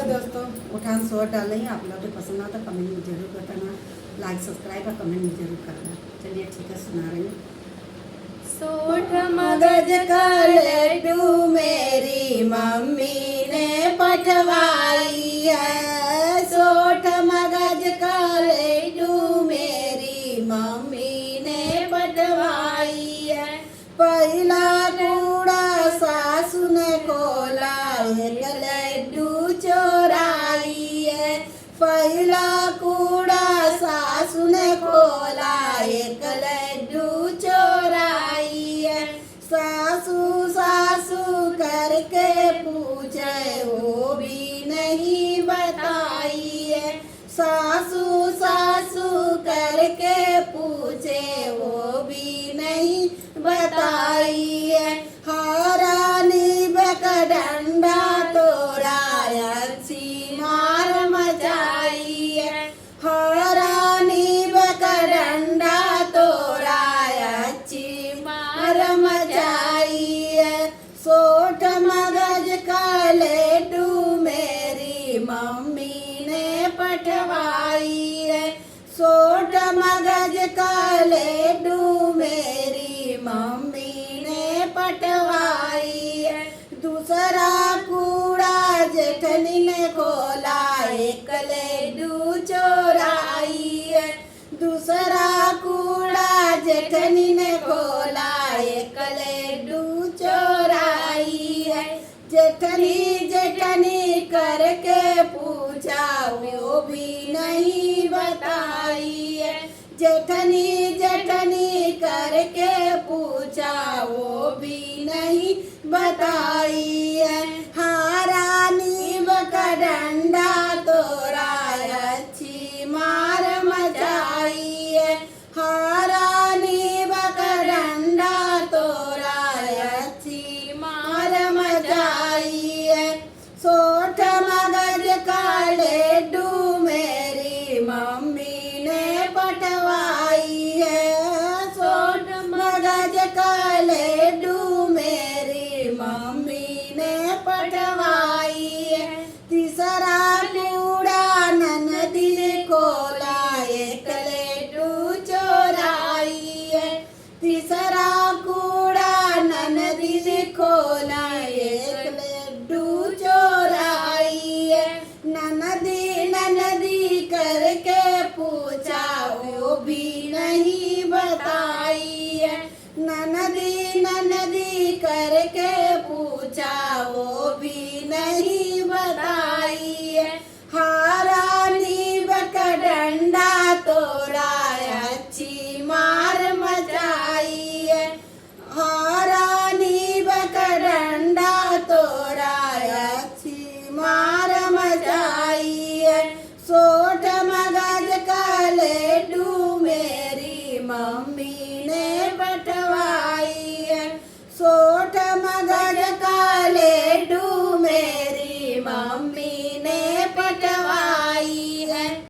दोस्तों, उठान शॉर्ट डाल रही हैं। आप लोग को पसंद आता तो कमेंट में जरूर बताना, लाइक सब्सक्राइब और कमेंट में जरूर करना। चलिए ठीक है, सुना रही हूँ। सोठ मगज का लड्डू मेरी मम्मी ने पठवाई है। सोठ मगज का लड्डू मेरी मम्मी ने पठवाई है। पहला कूड़ा सासू ने खोला, एक लड्डू चोराई है। पहला कूड़ा सासू ने खोला, एक लड्डू चोराई है। सासू सासू करके पूछे, वो भी नहीं बताई है। सासू सासू करके पूछे, वो भी नहीं बताई है। हारानी बका डंडा तोड़ाया, अच्छी मार मचाई है। हारानी बका डंडा तोड़ाया, अच्छी मार मचाई है। सोठ मगज का लड्डू मेरी मम्मी ने पठवाई है। सोठ मगज का लड्डू मेरी मम्मी ने पठवाई है। दूसरा कूड़ा जेठनी ने खोला, एक लड्डू चोराई है। दूसरा कूड़ा जेठनी ने खोला, एक लड्डू चोराई है। जेठनी जेठनी करके पूछा, वो भी नहीं बताई है। जेठनी जेठनी करके पूछा, वो भी नहीं बताई है। हारानी बका डंडा तोड़ाया, अच्छी मार मचाई है। हारानी बका डंडा तोड़ाया, अच्छी मार मचाई है। सोठ मगज का लड्डू मेरी मम्मी ने पठवाई है। सोठ मगज का लड्डू मेरी मम्मी ने पठवाई है। तीसरा कूड़ा ननदी ने खोला, एक लड्डू चोराई है। तीसरा कूड़ा ननदी ने खोला, एक लड्डू चोराई है। ननदी ननदी करके पूछा, वो भी नहीं बताई है। ननदी ननदी करके पूछा, वो भी नहीं बताई है। हारानी बका डंडा तोड़ाया, अच्छी मार मचाई है। हारानी बका डंडा तोड़ाया, अच्छी मार मचाई है। सोठ मगज का लड्डू मेरी मम्मी